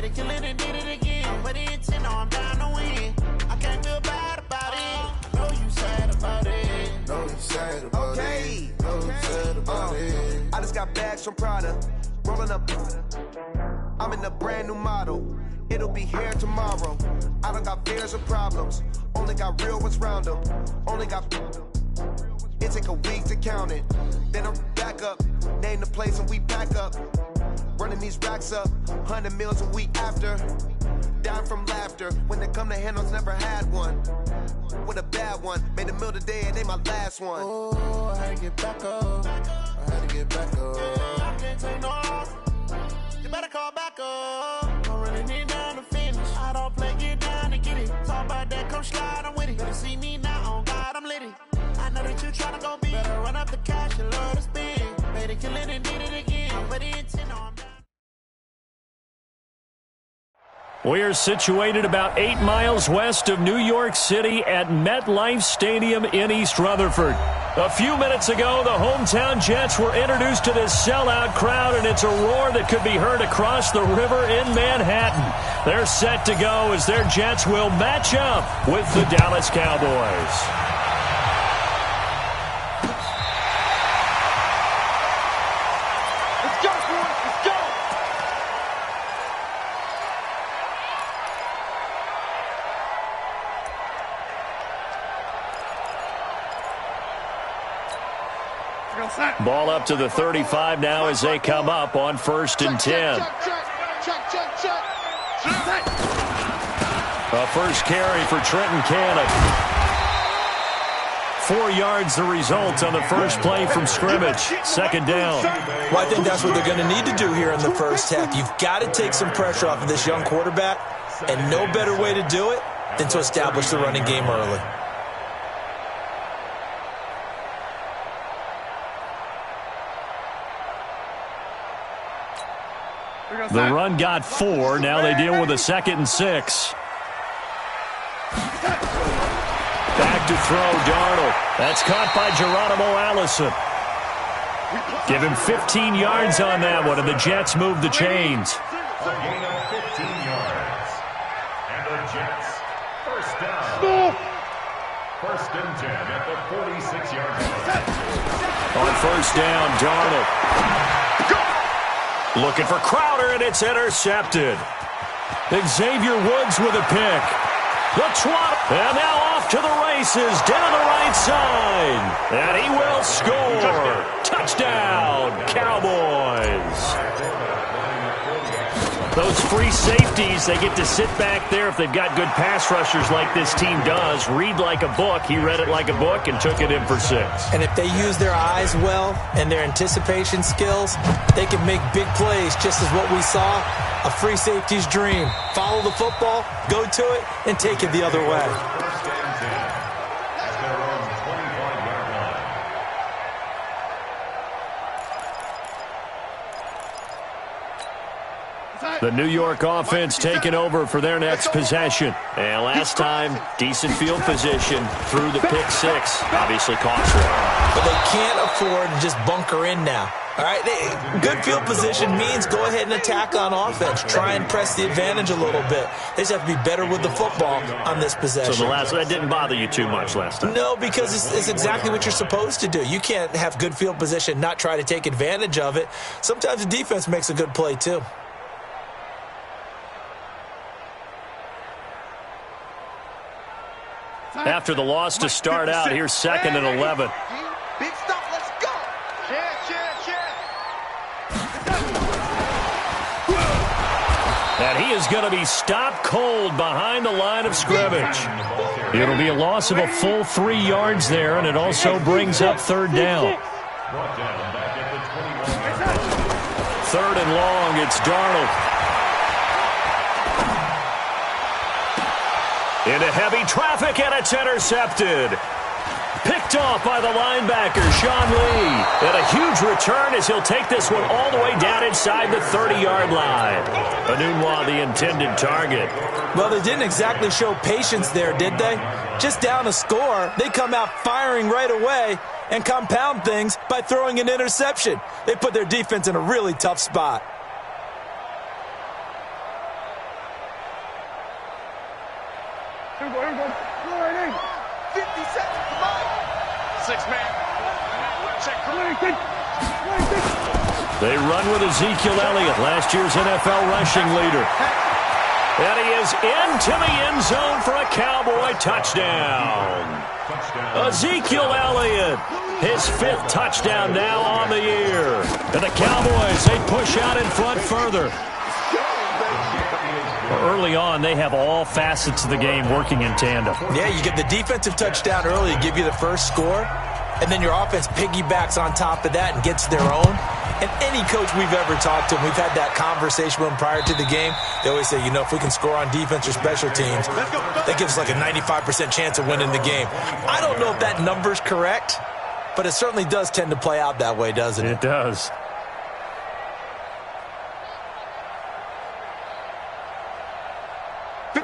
Made a killing and did it again. But the intent, no, I'm down to win. I can't feel bad about it. I know you sad about it. Know you sad about it. Know you sad about it. I just got bags from Prada. Rolling up. I'm in a brand new model. It'll be here tomorrow. I don't got fears or problems. Only got real ones round them. Only got. It take a week to count it. Then I'm back up. Name the place and we back up. Running these racks up. 100 meals a week after. Down from laughter. When they come to handles, never had one. With a bad one. Made a meal today and they my last one. Oh, I had to get back up. I had to get back up. I can't take no off. You better call back up. I'm running it down to finish. I don't play, get down to get it. Talk about that, come slide, I'm with it. Better see me now, on God, I'm lit it. I know that you tryna go big. Better run up the cash and love to spend. Made a killing and did it again. But the intent, no, I'm down. We are situated about 8 miles west of New York City at MetLife Stadium in East Rutherford. A few minutes ago, the hometown Jets were introduced to this sellout crowd, and it's a roar that could be heard across the river in Manhattan. They're set to go as their Jets will match up with the Dallas Cowboys. Ball up to the 35 now as they come up on 1st and 10. A first carry for Trenton Cannon. 4 yards the result on the first play from scrimmage. 2nd down. Well, I think that's what they're going to need to do here in the first half. You've got to take some pressure off of this young quarterback, and no better way to do it than to establish the running game early. The run got 4. Now they deal with a 2nd and 6. Back to throw, Darnold. That's caught by Geronimo Allison. Give him 15 yards on that one, and the Jets move the chains. A gain of 15 yards. And the Jets, first down. 1st and 10 at the 46-yard line. On 1st down, Darnold. Looking for Crowder, and it's intercepted. Xavier Woods with a pick. The twat, and now off to the races down the right side. And he will score. Touchdown, Cowboys. Those free safeties, they get to sit back there if they've got good pass rushers like this team does. Read like a book. He read it like a book and took it in for 6. And if they use their eyes well and their anticipation skills, they can make big plays, just as what we saw, a free safety's dream. Follow the football, go to it, and take it the other way. 1st and 10 at their own 25-yard line. The New York offense taking over for their next possession. And last time, decent field position through the pick 6. Obviously cost them. But they can't afford to just bunker in now. All right, good field position means go ahead and attack on offense. Try and press the advantage a little bit. They just have to be better with the football on this possession. So that didn't bother you too much last time? No, because it's exactly what you're supposed to do. You can't have good field position, not try to take advantage of it. Sometimes the defense makes a good play too. After the loss to start out, here's 2nd and 11. Big stuff, let's go. And he is going to be stopped cold behind the line of scrimmage. It'll be a loss of a full 3 yards there, and it also brings up 3rd down. 3rd and long, it's Darnold. Into heavy traffic, and it's intercepted. Picked off by the linebacker, Sean Lee. And a huge return as he'll take this one all the way down inside the 30-yard line. Anunwa, the intended target. Well, they didn't exactly show patience there, did they? Just down a score, they come out firing right away and compound things by throwing an interception. They put their defense in a really tough spot. Here we go. 50 seconds, come on. 6-man. Check. They run with Ezekiel Elliott, last year's NFL rushing leader. And he is into the end zone for a Cowboy touchdown. Ezekiel Elliott, his 5th touchdown now on the year. And the Cowboys, they push out in front further. Early on, they have all facets of the game working in tandem. Yeah, you get the defensive touchdown early to give you the first score, and then your offense piggybacks on top of that and gets their own. And any coach we've ever talked to, and we've had that conversation with them prior to the game, they always say, if we can score on defense or special teams, that gives us like a 95% chance of winning the game. I don't know if that number's correct, but it certainly does tend to play out that way, doesn't it? It does.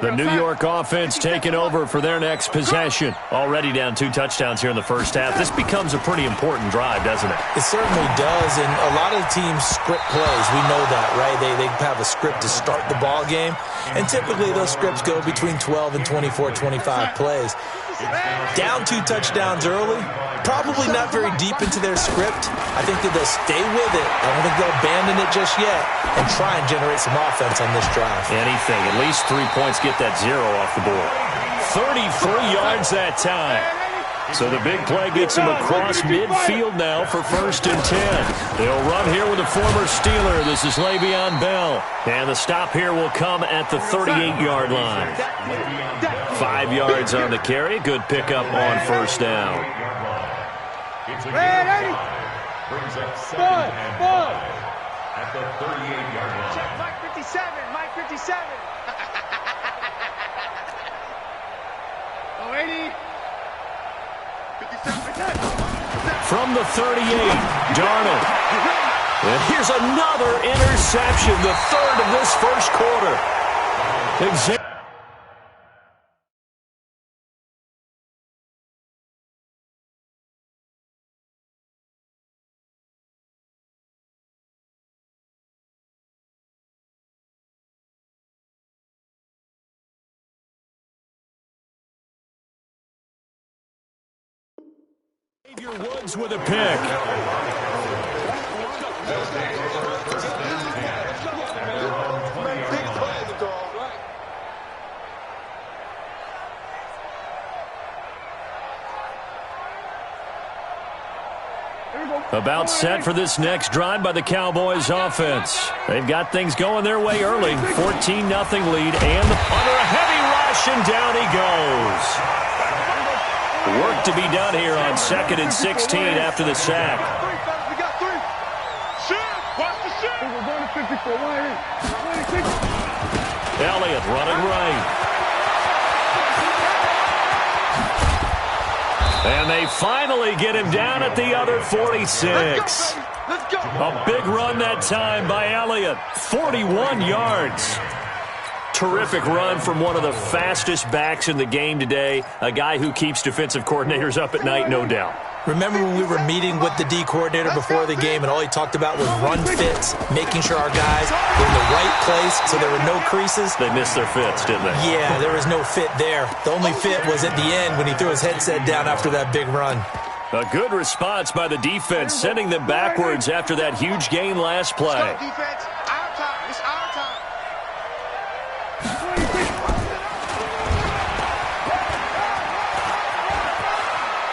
The New York offense taking over for their next possession. Already down 2 touchdowns here in the first half. This becomes a pretty important drive, doesn't it? It certainly does, and a lot of the teams script plays. We know that, right? They have a script to start the ball game, and typically those scripts go between 12 and 24, 25 plays. Down 2 touchdowns early, probably not very deep into their script. I think that they'll stay with it. I don't think they'll abandon it just yet and try and generate some offense on this drive. Anything. At least 3 points, get that 0 off the board. 33 yards that time. So the big play gets him across midfield now for 1st and 10. They'll run here with a former Steeler. This is Le'Veon Bell. And the stop here will come at the 38-yard line. 5 yards on the carry. Good pickup on 1st down. Brings up 2nd and 5 at the 38-yard line. Mike 57. Oh, 80. 57. From the 38, Darnold. And here's another interception, the 3rd of this first quarter. Woods with a pick. About set for this next drive by the Cowboys offense. They've got things going their way early. 14-0 lead and under a heavy rush, and down he goes. Work to be done here on 2nd and 16 after the sack. We got 3. Shoot! Watch the shoot! We're going to 54. Elliott running right. And they finally get him down at the other 46. Let's go! A big run that time by Elliott. 41 yards. Terrific run from one of the fastest backs in the game today. A guy who keeps defensive coordinators up at night, no doubt. Remember when we were meeting with the D coordinator before the game and all he talked about was run fits, making sure our guys were in the right place so there were no creases? They missed their fits, didn't they? Yeah, there was no fit there. The only fit was at the end when he threw his headset down after that big run. A good response by the defense, sending them backwards after that huge gain last play. Let's go, defense. Our time. It's our time.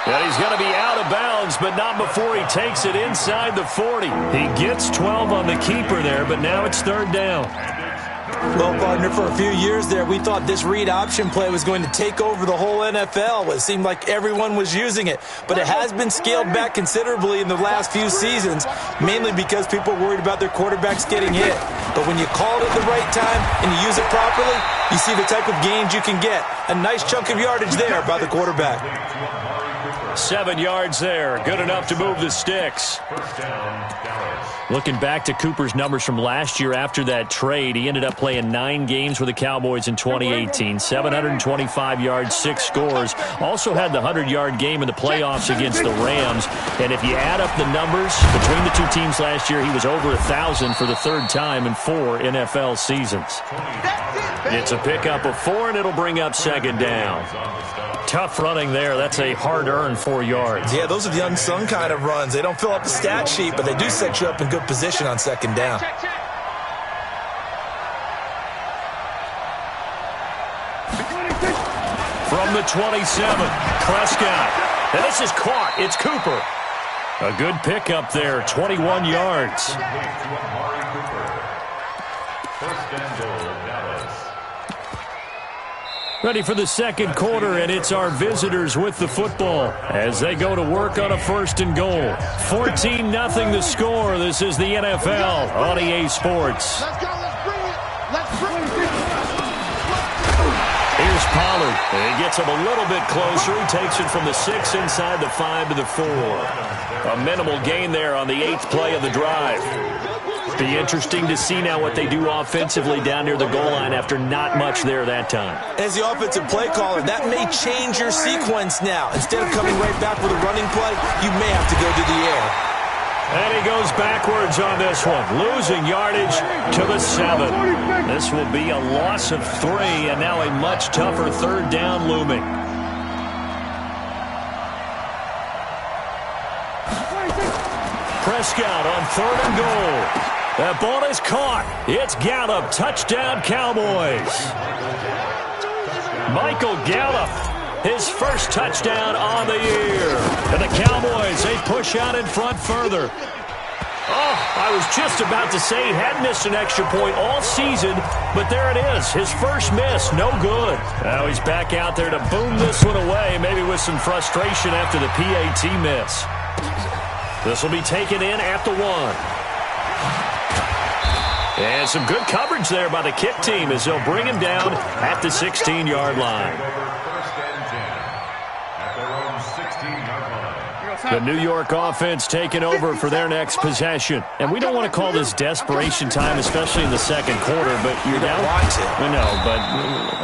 And he's going to be out of bounds, but not before he takes it inside the 40. He gets 12 on the keeper there, but now it's 3rd down. Well, partner, for a few years there, we thought this read option play was going to take over the whole NFL. It seemed like everyone was using it, but it has been scaled back considerably in the last few seasons, mainly because people are worried about their quarterbacks getting hit. But when you call it at the right time and you use it properly, you see the type of gains you can get. A nice chunk of yardage there by the quarterback. 7 yards there. Good enough to move the sticks. Looking back to Cooper's numbers from last year after that trade, he ended up playing 9 games with the Cowboys in 2018. 725 yards, 6 scores. Also had the 100-yard game in the playoffs against the Rams. And if you add up the numbers between the two teams last year, he was over 1,000 for the 3rd time in 4 NFL seasons. It's a pickup of 4, and it'll bring up 2nd down. Tough running there. That's a hard-earned 4 yards. Yeah, those are the unsung kind of runs. They don't fill up the stat sheet, but they do set you up in good position on 2nd down. From the 27, Prescott. And this is caught. It's Cooper. A good pickup there, 21 yards. 1st and goal, Dallas. Ready for the 2nd quarter, and it's our visitors with the football as they go to work on a 1st and goal. 14-0 the score. This is the NFL on EA Sports. Let's go. Let's bring it. Let's bring it. Here's Pollard. And he gets him a little bit closer. He takes it from the 6 inside the 5 to the 4. A minimal gain there on the 8th play of the drive. Be interesting to see now what they do offensively down near the goal line after not much there that time. As the offensive play caller, that may change your sequence now. Instead of coming right back with a running play, you may have to go to the air. And he goes backwards on this one, losing yardage to the 7. This will be a loss of 3, and now a much tougher 3rd down looming. Prescott on 3rd and goal. That ball is caught. It's Gallup. Touchdown, Cowboys. Michael Gallup, his first touchdown on the year. And the Cowboys, they push out in front further. Oh, I was just about to say he hadn't missed an extra point all season, but there it is. His first miss, no good. Now he's back out there to boom this one away, maybe with some frustration after the PAT miss. This will be taken in at the 1. And some good coverage there by the kick team as they'll bring him down at the 16-yard line. 1st and 10 at their own 16-yard line. The New York offense taking over for their next possession. And we don't want to call this desperation time, especially in the 2nd quarter, but you're down. We know, but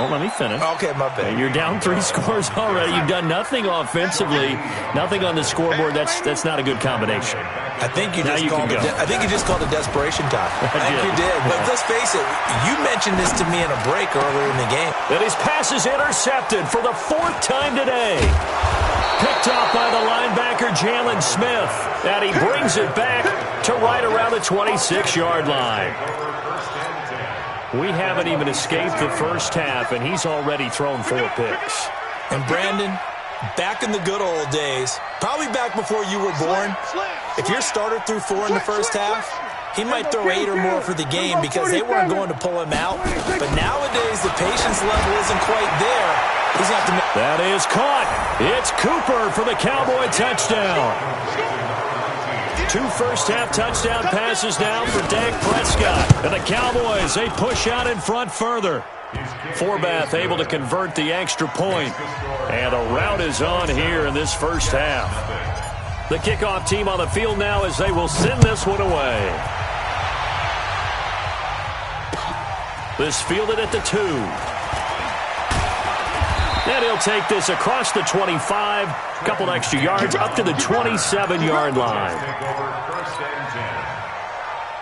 let me finish. Okay, my bad. You're down 3 scores already. You've done nothing offensively, nothing on the scoreboard. That's not a good combination. I think you just called it desperation time. I think you did. But let's face it, you mentioned this to me in a break earlier in the game. And his pass is intercepted for the 4th time today. Picked off by the linebacker, Jalen Smith. And he brings it back to right around the 26-yard line. We haven't even escaped the first half, and he's already thrown 4 picks. And Brandon, back in the good old days, probably back before you were born, if your starter threw 4 in the first half, he might throw 8 or more for the game because they weren't going to pull him out. But nowadays, the patience level isn't quite there. He's going to have to. That is caught. It's Cooper for the Cowboy touchdown. 2 first-half touchdown passes now for Dak Prescott. And the Cowboys, they push out in front further. Forbath able to convert the extra point. And a rout is on here in this first half. The kickoff team on the field now as they will send this one away. This fielded at the 2. And he'll take this across the 25, a couple extra yards, up to the 27-yard line.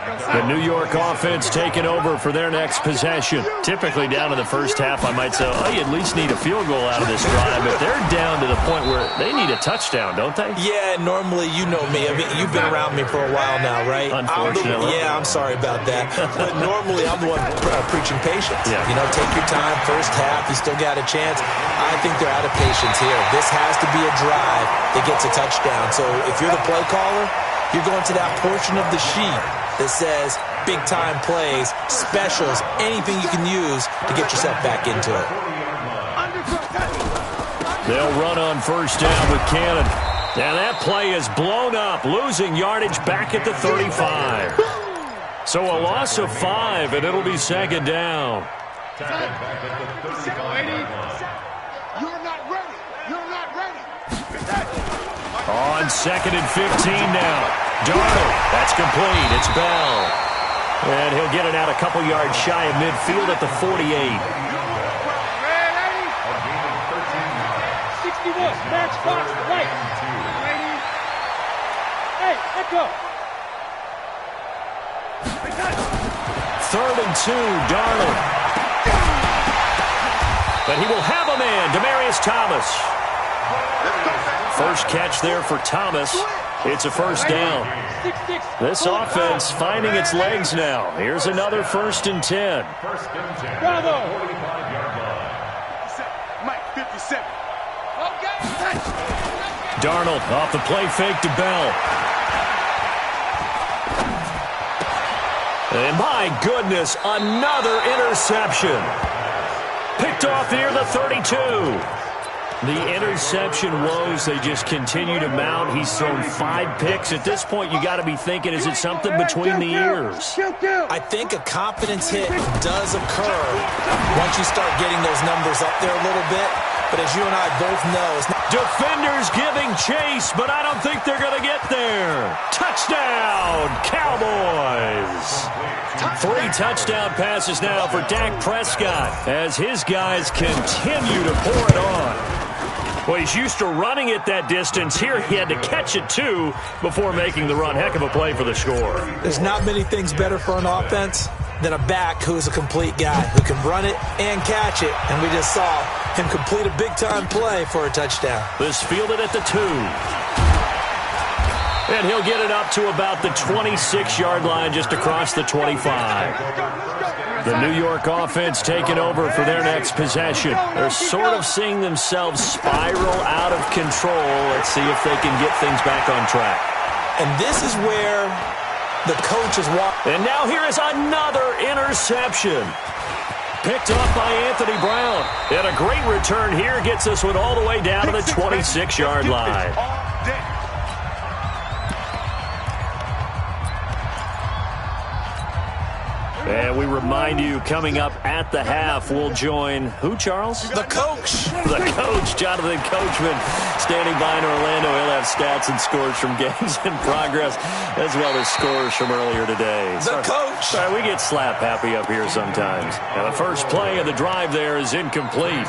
The New York offense taking over for their next possession. Typically down in the first half, I might say, oh, you at least need a field goal out of this drive. But they're down to the point where they need a touchdown, don't they? Yeah, normally, you know me. I mean, you've been around me for a while now, right? Unfortunately. I'm sorry about that. But normally, I'm the one preaching patience. Yeah. You know, take your time. First half, you still got a chance. I think they're out of patience here. This has to be a drive that gets a touchdown. So if you're the play caller, you're going to that portion of the sheet that says big-time plays, specials, anything you can use to get yourself back into it. They'll run on first down with Cannon. And that play is blown up, losing yardage back at the 35. So a loss of 5, and it'll be 2nd down. You're not ready. You're not ready. On 2nd and 15 now. Darnold, that's complete. It's Bell. And he'll get it out a couple yards shy of midfield at the 48. 61, match box, right. Hey, let go. 3rd and 2, Darnold. But he will have a man, Demaryius Thomas. First catch there for Thomas. It's a first down. This offense finding its legs now. Here's another 1st and 10. Bravo. 57. Darnold off the play fake to Bell. And my goodness, another interception. Picked off near the 32. The interception woes, they just continue to mount. He's thrown 5 picks. At this point, you got to be thinking, is it something between the ears? I think a confidence hit does occur once you start getting those numbers up there a little bit. But as you and I both know, it's not. Defenders giving chase, but I don't think they're going to get there. Touchdown, Cowboys. 3 touchdown passes now for Dak Prescott as his guys continue to pour it on. Well, he's used to running it that distance. Here he had to catch it, too, before making the run. Heck of a play for the score. There's not many things better for an offense than a back who is a complete guy, who can run it and catch it. And we just saw him complete a big-time play for a touchdown. This fielded at the 2. And he'll get it up to about the 26-yard line, just across the 25. The New York offense taking over for their next possession. They're sort of seeing themselves spiral out of control. Let's see if they can get things back on track. And this is where the coach is walking. And now here is another interception. Picked off by Anthony Brown. And a great return here gets this one all the way down to the 26-yard line. And we remind you, coming up at the half, we'll join who, Charles? The coach. The coach, Jonathan Coachman, standing by in Orlando. He'll have stats and scores from games in progress, as well as scores from earlier today. The coach. Sorry, we get slap happy up here sometimes. Now, the first play of the drive there is incomplete.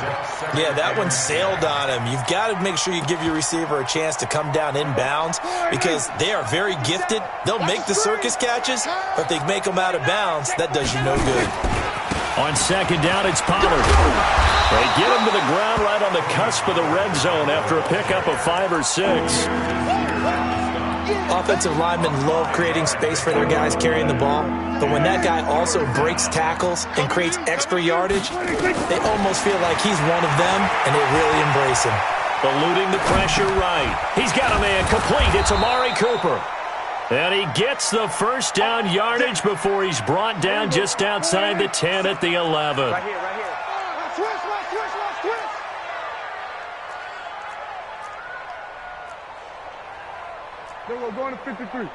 Yeah, that one sailed on him. You've got to make sure you give your receiver a chance to come down inbounds because they are very gifted. They'll make the circus catches, but if they make them out of bounds, that does you no good. On second down, it's Pollard. They get him to the ground right on the cusp of the red zone after a pickup of 5 or 6. Offensive linemen love creating space for their guys carrying the ball, but when that guy also breaks tackles and creates extra yardage, they almost feel like he's one of them, and they really embrace him. Eluding the pressure right. He's got a man complete. It's Amari Cooper. And he gets the first down yardage before he's brought down just outside the 10 at the 11. Right here, right here. Twist. Then we're going to 53.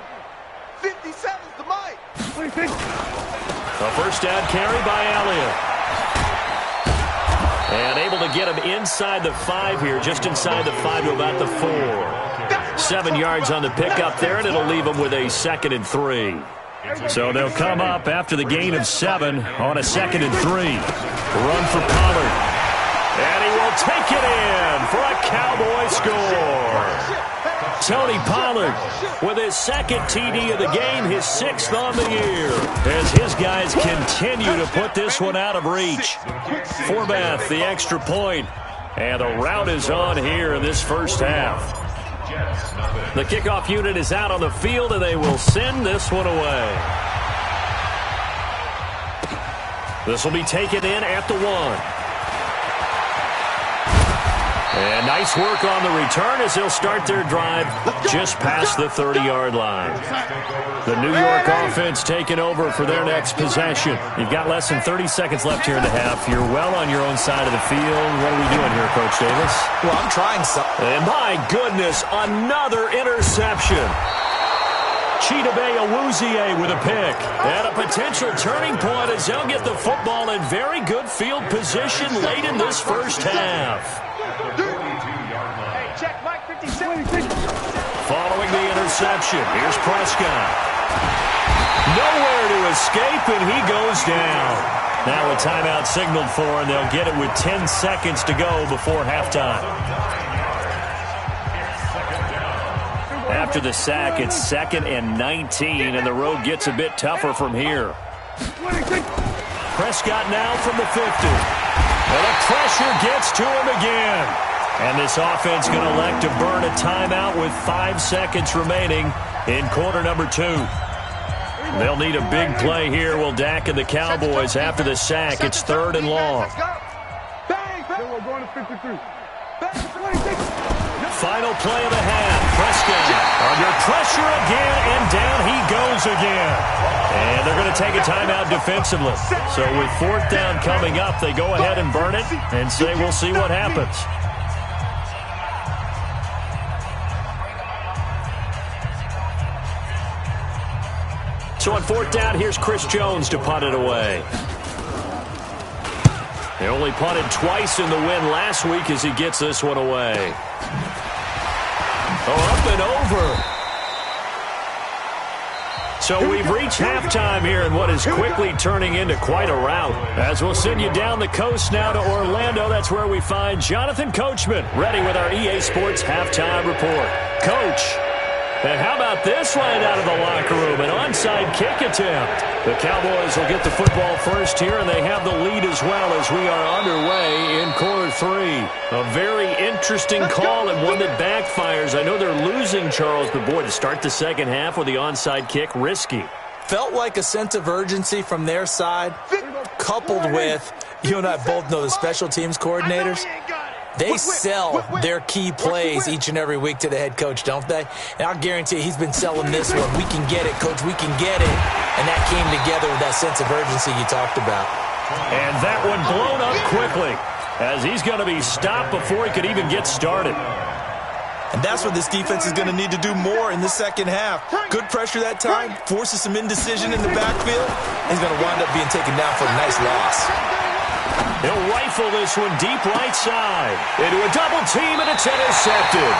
57's the mic. A first down carry by Elliott. And able to get him inside the 5 here, just inside the 5 to about the 4. 7 yards on the pickup there, and it'll leave them with a 2nd and 3. So they'll come up after the gain of 7 on a 2nd and 3. Run for Pollard. And he will take it in for a Cowboy score. Tony Pollard with his 2nd TD of the game, his 6th on the year, as his guys continue to put this one out of reach. Forbath, the extra point, and the rout is on here in this first half. The kickoff unit is out on the field, and they will send this one away. This will be taken in at the 1. And nice work on the return as they'll start their drive just past the 30-yard line. The New York offense taking over for their next possession. You've got less than 30 seconds left here in the half. You're well on your own side of the field. What are we doing here, Coach Davis? Well, I'm trying something. And my goodness, another interception. Chidobe Awuzie with a pick. And a potential turning point as they'll get the football in very good field position late in this first half. Hey, check, Mike, 57. Following the interception. Here's Prescott. Nowhere to escape, and he goes down. Now a timeout signaled for, and they'll get it with 10 seconds to go before halftime. After the sack, it's 2nd and 19, and the road gets a bit tougher from here. Prescott now from the 50. And the pressure gets to him again. And this offense going to elect to burn a timeout with 5 seconds remaining in quarter number 2. They'll need a big play here. Will Dak and the Cowboys after the sack. It's 3rd and long. Final play of the half. Prescott under pressure again, and down he goes again. And they're going to take a timeout defensively. So with 4th down coming up, they go ahead and burn it and say we'll see what happens. So on 4th down, here's Chris Jones to punt it away. They only punted twice in the win last week as he gets this one away. Up and over. So we've reached halftime here in what is quickly turning into quite a rout. As we'll send you down the coast now to Orlando, that's where we find Jonathan Coachman ready with our EA Sports Halftime Report. Coach, and how about this right out of the locker room? An onside kick attempt. The Cowboys will get the football first here, and they have the lead as well as we are underway in quarter 3. A very interesting call and one that backfires. I know they're losing, Charles, but boy, to start the second half with the onside kick, risky. Felt like a sense of urgency from their side, coupled with, you and I both know the special teams coordinators. They sell their key plays each and every week to the head coach, don't they? And I'll guarantee you he's been selling this one. We can get it, Coach. We can get it. And that came together with that sense of urgency you talked about. And that one blown up quickly as he's going to be stopped before he could even get started. And that's what this defense is going to need to do more in the second half. Good pressure that time, forces some indecision in the backfield. He's going to wind up being taken down for a nice loss. He'll rifle this one deep right side. Into a double team, and it's intercepted.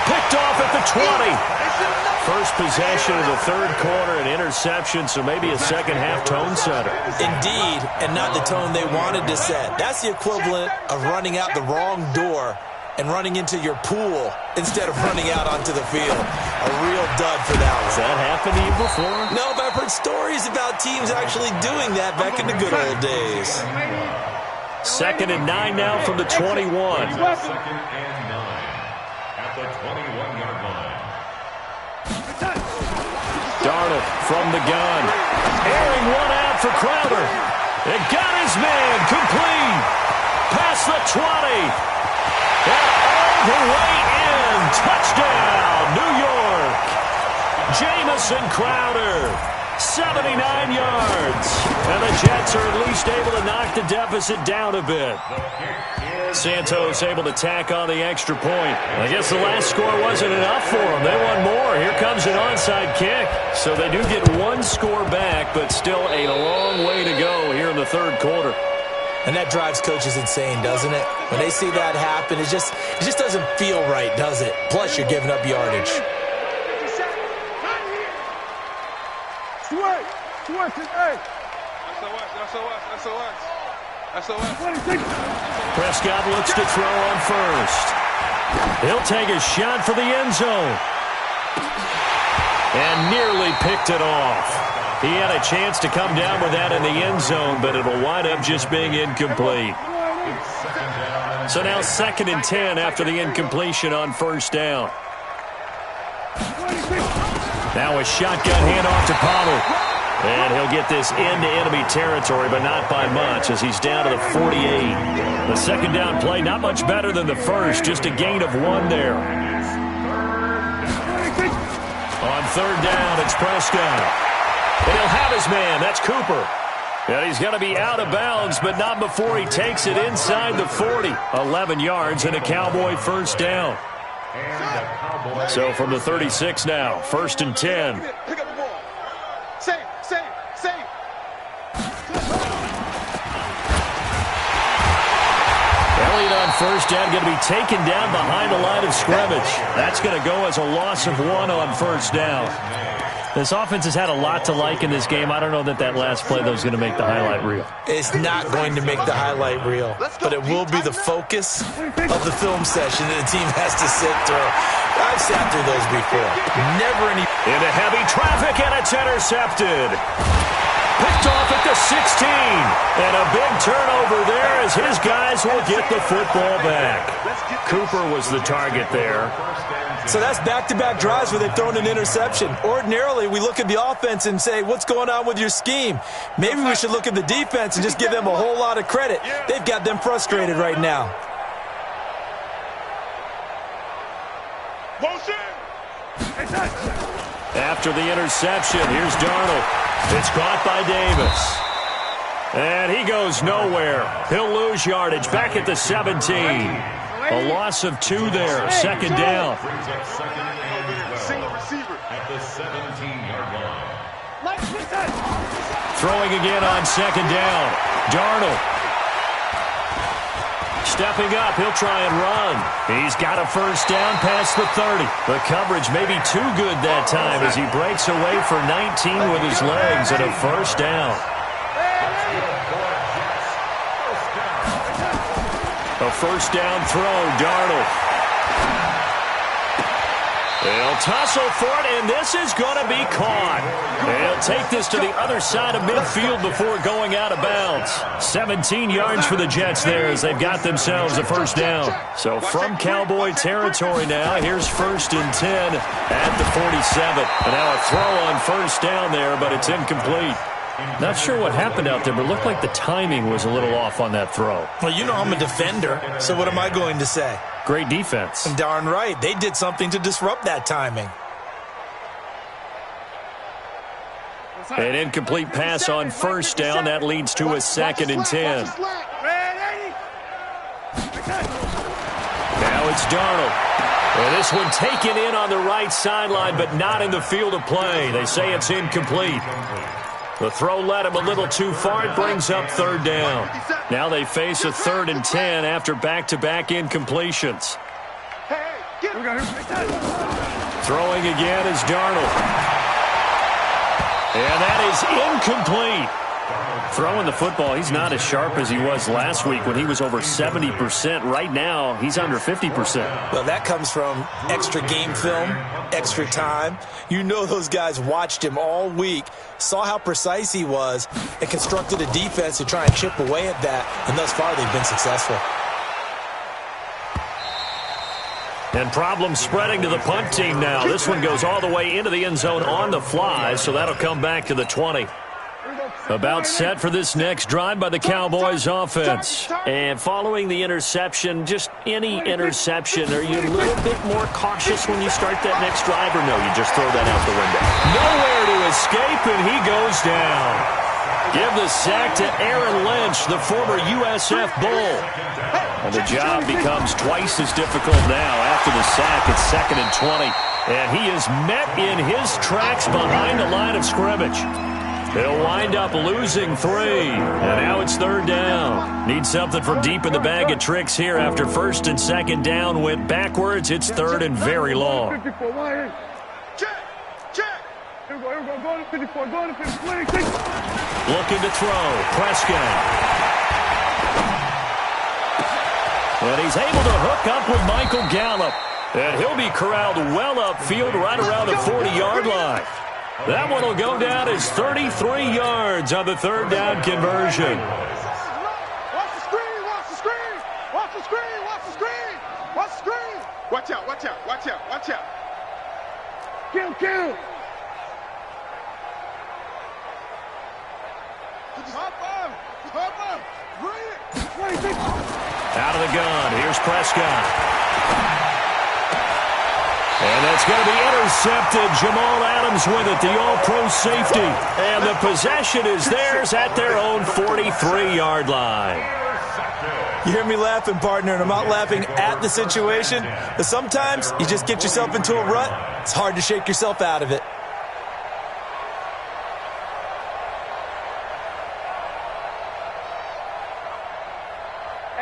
Picked off at the 20. First possession of the 3rd quarter, an interception, so maybe a second half tone setter. Indeed, and not the tone they wanted to set. That's the equivalent of running out the wrong door and running into your pool instead of running out onto the field. A real dud for that one. Has that happened to you before? No, but I've heard stories about teams actually doing that back in the good old days. 2nd and 9 now from the 21. 2nd and 9 at the 21-yard line. Darnold from the gun. Airing one out for Crowder. It got his man complete. Past the 20. And all the way in. Touchdown, New York. Jamison Crowder, 79 yards. And the Jets are at least able to knock the deficit down a bit. Santos able to tack on the extra point. I guess the last score wasn't enough for them. They want more. Here comes an onside kick. So they do get 1 score back, but still a long way to go here in the 3rd quarter. And that drives coaches insane, doesn't it? When they see that happen, it just doesn't feel right, does it? Plus, you're giving up yardage. Prescott looks to throw on first. He'll take a shot for the end zone. And nearly picked it off. He had a chance to come down with that in the end zone, but it'll wind up just being incomplete. So now 2nd and 10 after the incompletion on 1st down. Now a shotgun handoff to Pollard. And he'll get this into enemy territory, but not by much as he's down to the 48. The 2nd down play, not much better than the first, just a gain of 1 there. On 3rd down, it's Prescott. And he'll have his man. That's Cooper. And he's going to be out of bounds, but not before he takes it inside the 40. 11 yards and a Cowboy 1st down. So from the 36 now, 1st and 10. Pick up the ball. Save. Penalty on first down, going to be taken down behind the line of scrimmage. That's going to go as a loss of 1 on first down. This offense has had a lot to like in this game. I don't know that last play, though, is going to make the highlight reel. It's not going to make the highlight reel, but it will be the focus of the film session that the team has to sit through. I've sat through those before. Never any... Into heavy traffic, and it's intercepted. Picked off at the 16. And a big turnover there as his guys will get the football back. Cooper was the target there. So that's back-to-back drives where they've thrown an interception. Ordinarily, we look at the offense and say, what's going on with your scheme? Maybe we should look at the defense and just give them a whole lot of credit. They've got them frustrated right now. After the interception, here's Darnold. It's caught by Davis. And he goes nowhere. He'll lose yardage back at the 17. A loss of 2 there. Second down. Single receiver at the 17-yard line. Throwing again on second down. Darnold. Stepping up, he'll try and run. He's got a first down past the 30. The coverage may be too good that time as he breaks away for 19 with his legs and a first down. A first down throw, Darnold. They'll tussle for it, and this is going to be caught. They'll take this to the other side of midfield before going out of bounds. 17 yards for the Jets there as they've got themselves a first down. So from Cowboy territory now, here's 1st and 10 at the 47. And now a throw on first down there, but it's incomplete. Not sure what happened out there, but it looked like the timing was a little off on that throw. Well, you know I'm a defender, so what am I going to say? Great defense. Darn right. They did something to disrupt that timing. An incomplete pass on first down. That leads to a 2nd and 10. Now it's Darnold. And this one taken in on the right sideline, but not in the field of play. They say it's incomplete. The throw led him a little too far. It brings up 3rd down. Now they face a 3rd and 10 after back-to-back incompletions. Throwing again is Darnold. And that is incomplete. Throwing the football, he's not as sharp as he was last week when he was over 70%. Right now, he's under 50%. Well, that comes from extra game film, extra time. You know those guys watched him all week, saw how precise he was, and constructed a defense to try and chip away at that. And thus far, they've been successful. And problems spreading to the punt team now. This one goes all the way into the end zone on the fly, so that'll come back to the 20. About set for this next drive by the Cowboys offense. And following the interception, just any interception, are you a little bit more cautious when you start that next drive, or no, you just throw that out the window? Nowhere to escape, and he goes down. Give the sack to Aaron Lynch, the former USF Bull. And the job becomes twice as difficult now after the sack. It's 2nd and 20. And he is met in his tracks behind the line of scrimmage. He'll wind up losing 3. And now it's 3rd down. Need something from deep in the bag of tricks here after 1st and 2nd down went backwards. It's 3rd and very long. Looking to throw. Prescott. And he's able to hook up with Michael Gallup. And he'll be corralled well upfield right around the 40-yard line. That one will go down as 33 yards on the 3rd down conversion. Watch the screen, watch the screen, watch the screen, watch the screen, watch the screen. Watch out, watch out, watch out, watch out. Kill. Hop on, bring it. Out of the gun, here's Prescott. And that's going to be intercepted. Jamal Adams with it, the all-pro safety. And the possession is theirs at their own 43-yard line. You hear me laughing, partner, and I'm not laughing at the situation. But sometimes you just get yourself into a rut. It's hard to shake yourself out of it.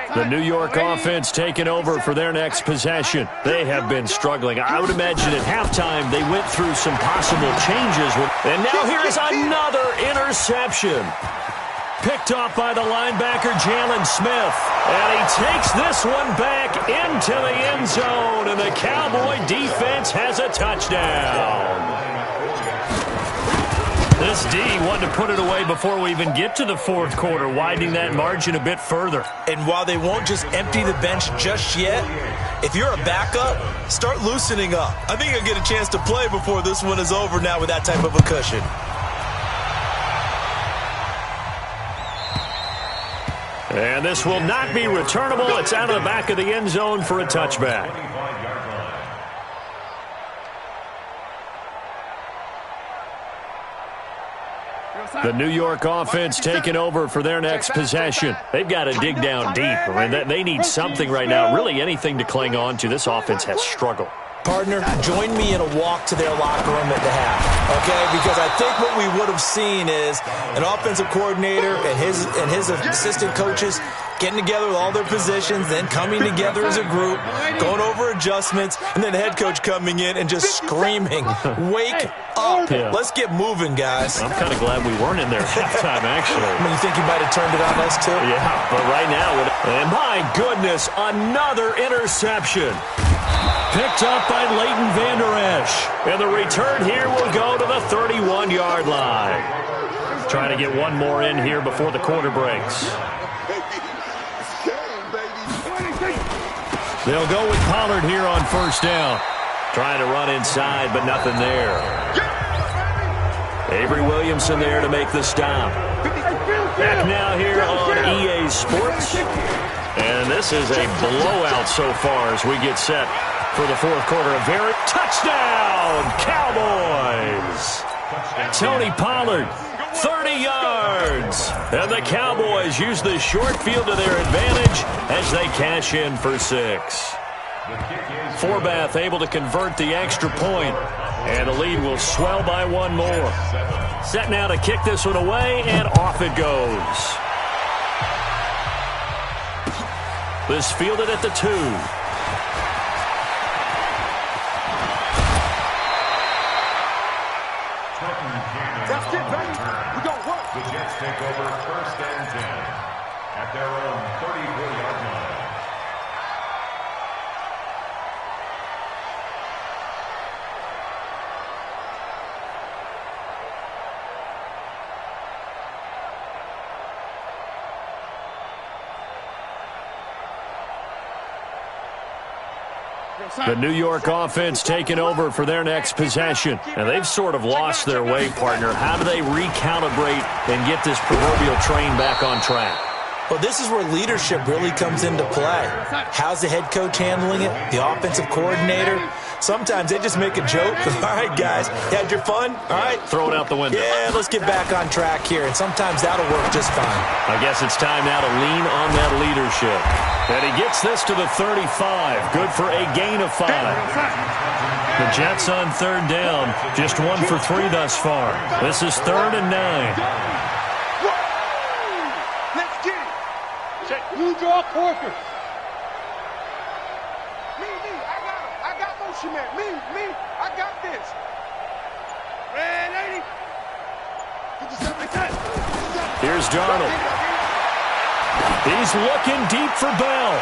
The New York offense taking over for their next possession. They have been struggling. I would imagine at halftime they went through some possible changes. And now here's another interception. Picked off by the linebacker, Jalen Smith. And he takes this one back into the end zone. And the Cowboy defense has a touchdown. This D wanted to put it away before we even get to the fourth quarter, widening that margin a bit further. And while they won't just empty the bench just yet, if you're a backup, start loosening up. I think you'll get a chance to play before this one is over now with that type of a cushion. And this will not be returnable. It's out of the back of the end zone for a touchback. The New York offense taking over for their next possession. They've got to dig down deep. I mean, they need something right now, really anything to cling on to. This offense has struggled. Partner, join me in a walk to their locker room at the half, okay? Because I think what we would have seen is an offensive coordinator and his assistant coaches getting together with all their positions, then coming together as a group, going over adjustments, and then the head coach coming in and just screaming, wake up. Yeah. Let's get moving, guys. I'm kind of glad we weren't in there at halftime, actually. I mean, you think you might have turned it on us, too? Yeah, but right now, and my goodness, another interception. Picked up by Leighton Vander Esch. And the return here will go to the 31-yard line. Trying to get one more in here before the quarter breaks. They'll go with Pollard here on first down. Trying to run inside, but nothing there. Avery Williamson there to make the stop. Back now here on EA Sports. And this is a blowout so far as we get set for the fourth quarter. A very touchdown, Cowboys. Tony Pollard, 30 yards. And the Cowboys use the short field to their advantage as they cash in for 6. Forbath able to convert the extra point, and the lead will swell by one more. Set now to kick this one away, and off it goes. This fielded at the 2. That's it, baby. We don't work. The Jets take over first and 10 at their own 34-yard line. The New York offense taking over for their next possession. And they've sort of lost their way, partner. How do they recalibrate and get this proverbial train back on track? Well, this is where leadership really comes into play. How's the head coach handling it? The offensive coordinator? Sometimes they just make a joke. All right, guys, you had your fun? All right. Throw it out the window. Yeah, let's get back on track here. And sometimes that'll work just fine. I guess it's time now to lean on that leadership. And he gets this to the 35. Good for a gain of 5. The Jets on third down. Just 1 for 3 thus far. This is 3rd and 9. Let's get it. You draw Corker. Me, I got motion, man. Me, I got this. Red 80. Here's Darnold. He's looking deep for Bell.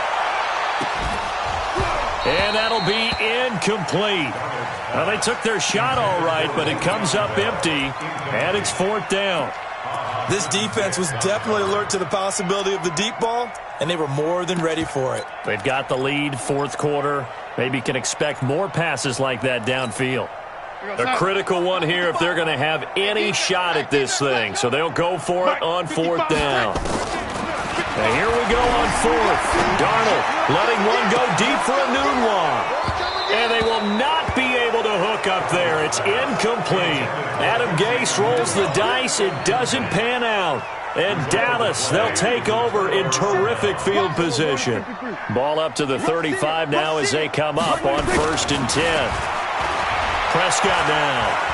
And that'll be incomplete. Well, they took their shot all right, but it comes up empty, and it's 4th down. This defense was definitely alert to the possibility of the deep ball, and they were more than ready for it. They've got the lead, fourth quarter. Maybe can expect more passes like that downfield. A critical one here if they're going to have any shot at this thing. So they'll go for it on 4th down. And here we go on 4th. Darnold letting one go deep for a noon one. And they will not be able to hook up there. It's incomplete. Adam Gase rolls the dice. It doesn't pan out. And Dallas, they'll take over in terrific field position. Ball up to the 35 now as they come up on 1st and 10. Prescott now.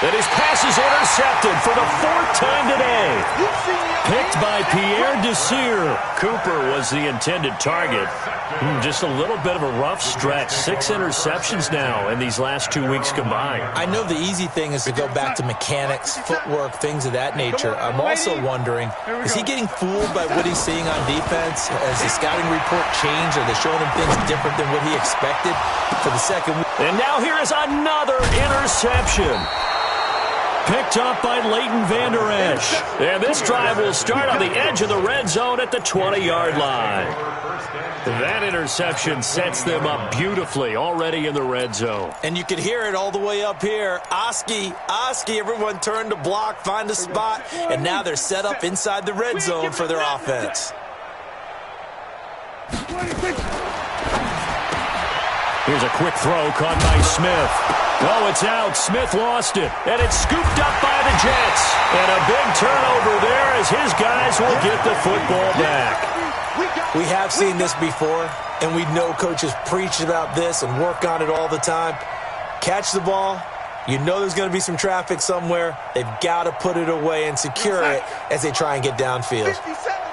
And his pass is intercepted for the 4th time today. Picked by Pierre Desir. Cooper was the intended target. Just a little bit of a rough stretch. 6 interceptions now in these last 2 weeks combined. I know the easy thing is to go back to mechanics, footwork, things of that nature. I'm also wondering, is he getting fooled by what he's seeing on defense? Has the scouting report changed? Are they showing him things different than what he expected for the second week? And now here is another interception. Picked up by Leighton Vander Esch. And this drive will start on the edge of the red zone at the 20-yard line. That interception sets them up beautifully already in the red zone. And you can hear it all the way up here. Oski, everyone turned to block, find a spot, and now they're set up inside the red zone for their offense. Here's a quick throw caught by Smith. Oh, it's out. Smith lost it. And it's scooped up by the Jets. And a big turnover there as his guys will get the football back. We have seen this before, and we know coaches preach about this and work on it all the time. Catch the ball. You know there's going to be some traffic somewhere. They've got to put it away and secure it as they try and get downfield.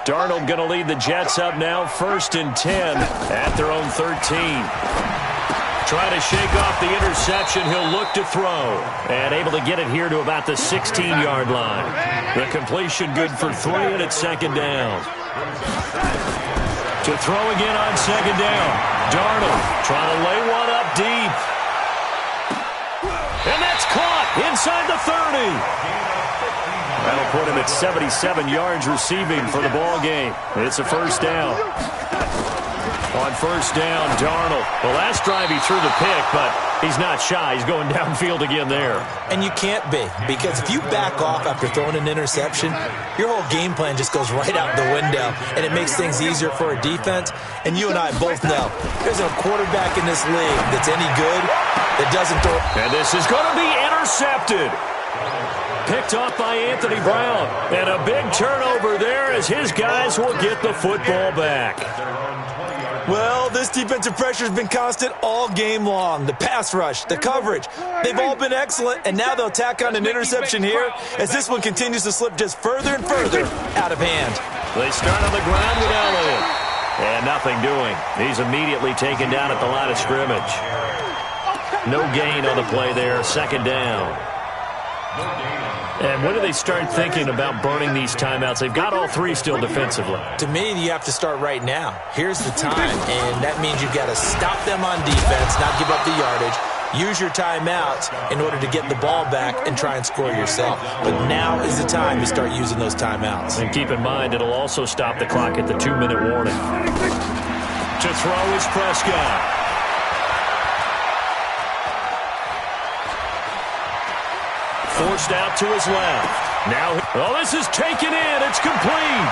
Darnold going to lead the Jets up now, 1st and 10 at their own 13. Trying to shake off the interception. He'll look to throw. And able to get it here to about the 16-yard line. The completion good for 3, and it's 2nd down. To throw again on 2nd down. Darnold trying to lay one up deep. And that's caught inside the 30. That'll put him at 77 yards receiving for the ball game. It's a 1st down. On 1st down, Darnold. The last drive he threw the pick, but he's not shy. He's going downfield again there. And you can't be, because if you back off after throwing an interception, your whole game plan just goes right out the window, and it makes things easier for a defense. And you and I both know there's a quarterback in this league that's any good that doesn't throw. And this is going to be intercepted. Picked off by Anthony Brown. And a big turnover there as his guys will get the football back. Well, this defensive pressure has been constant all game long. The pass rush, the coverage, they've all been excellent, and now they'll tack on an interception here as this one continues to slip just further and further out of hand. They start on the ground with Elliott. And nothing doing. He's immediately taken down at the line of scrimmage. No gain on the play there, 2nd down. And when do they start thinking about burning these timeouts? They've got all 3 still defensively. To me, you have to start right now. Here's the time, and that means you've got to stop them on defense, not give up the yardage. Use your timeouts in order to get the ball back and try and score yourself. But now is the time to start using those timeouts. And keep in mind, it'll also stop the clock at the 2-minute warning. To throw is Prescott. Forced out to his left. Now, this is taken in. It's complete.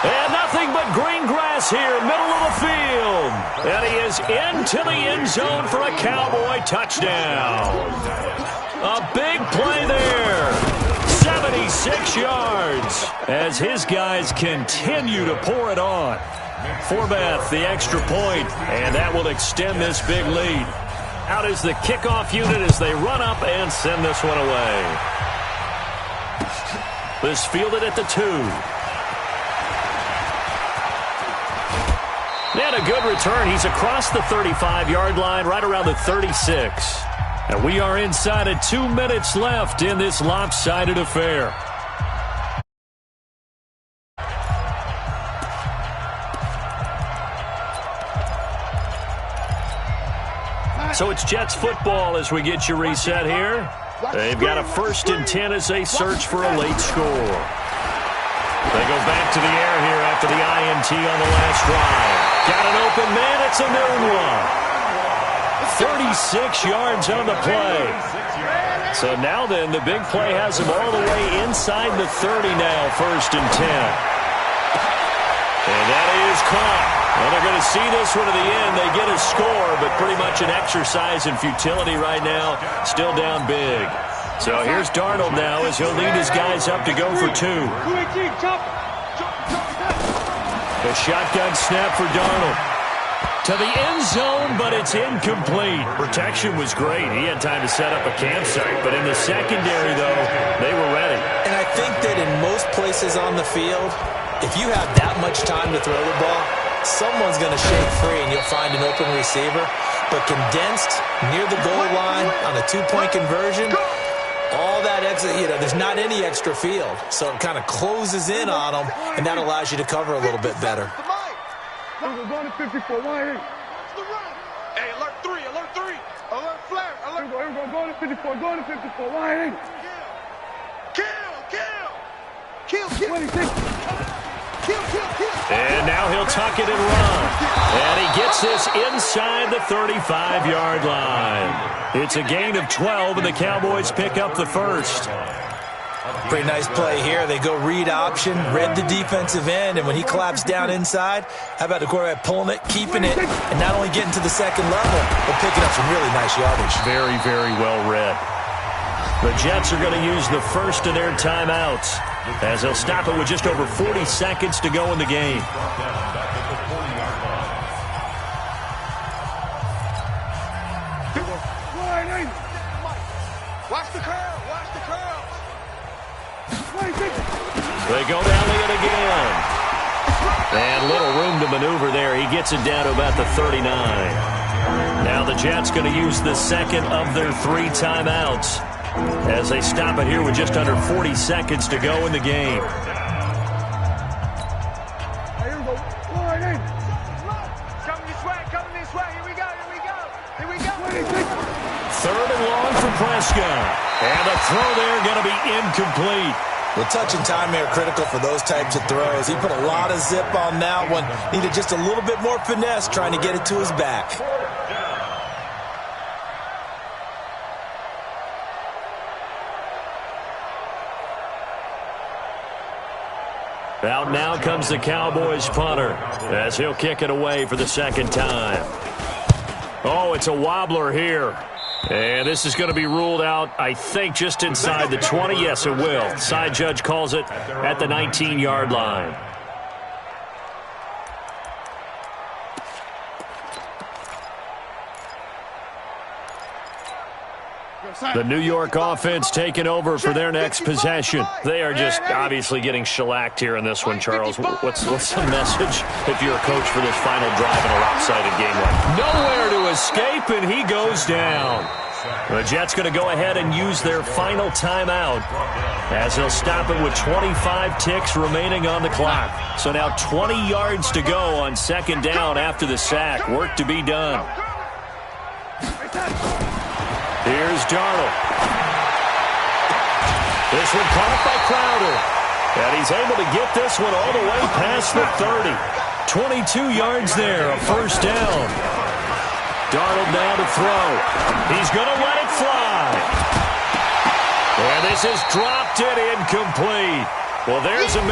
And nothing but green grass here, middle of the field. And he is into the end zone for a Cowboy touchdown. A big play there. 76 yards as his guys continue to pour it on. Forbeth, the extra point, and that will extend this big lead. Out is the kickoff unit as they run up and send this one away. This fielded at the 2. And a good return. He's across the 35-yard line, right around the 36. And we are inside of 2 minutes left in this lopsided affair. So it's Jets football as we get you reset here. They've got a 1st and 10 as they search for a late score. They go back to the air here after the INT on the last drive. Got an open man. It's a noon one. 36 yards on the play. So now then, the big play has them all the way inside the 30 now, 1st and 10. And that is caught. Well, they're going to see this one to the end. They get a score, but pretty much an exercise in futility right now. Still down big. So here's Darnold now as he'll lead his guys up to go for 2. The shotgun snap for Darnold. to the end zone, but it's incomplete. Protection was great. He had time to set up a campsite, but in the secondary, though, they were ready. And I think that in most places on the field, if you have that much time to throw the ball, someone's going to shake free and you'll find an open receiver. But condensed near the goal line on a two-point conversion, all that extra, there's not any extra field. So it kind of closes in on them, and that allows you to cover a little bit better. We're going to 54. Why ain't? Hey, alert 3, alert 3. Alert flare, alert. Here we go, going to 54, going to 54. Why ain't? Kill. And now he'll tuck it and run. And he gets this inside the 35-yard line. It's a gain of 12, and the Cowboys pick up the first. Pretty nice play here. They go read option, read the defensive end, and when he claps down inside, how about the quarterback pulling it, keeping it, and not only getting to the second level, but picking up some really nice yardage. Very, very well read. The Jets are going to use the first of their timeouts as they'll stop it with just over 40 seconds to go in the game. Watch the curl. They go down it again. And little room to maneuver there. He gets it down to about the 39. Now the Jets going to use the second of their 3 timeouts as they stop it here with just under 40 seconds to go in the game. Third and long for Prescott. And the throw there going to be incomplete. Well, touch and time are critical for those types of throws. He put a lot of zip on that one. Needed just a little bit more finesse trying to get it to his back. Out now comes the Cowboys punter as he'll kick it away for the second time. Oh, it's a wobbler here. And this is going to be ruled out, I think, just inside the 20. Yes, it will. Side judge calls it at the 19-yard line. The New York offense taking over for their next possession. They are just obviously getting shellacked here in this one, Charles. What's the message if you're a coach for this final drive in a lopsided game like? Nowhere to escape, and he goes down. The Jets going to go ahead and use their final timeout as they'll stop it with 25 ticks remaining on the clock. So now 20 yards to go on second down after the sack. Work to be done. Here's Darnold. This one caught by Crowder. And he's able to get this one all the way past the 30. 22 yards there, a first down. Darnold now to throw. He's going to let it fly. And this is dropped it incomplete. Well, there's a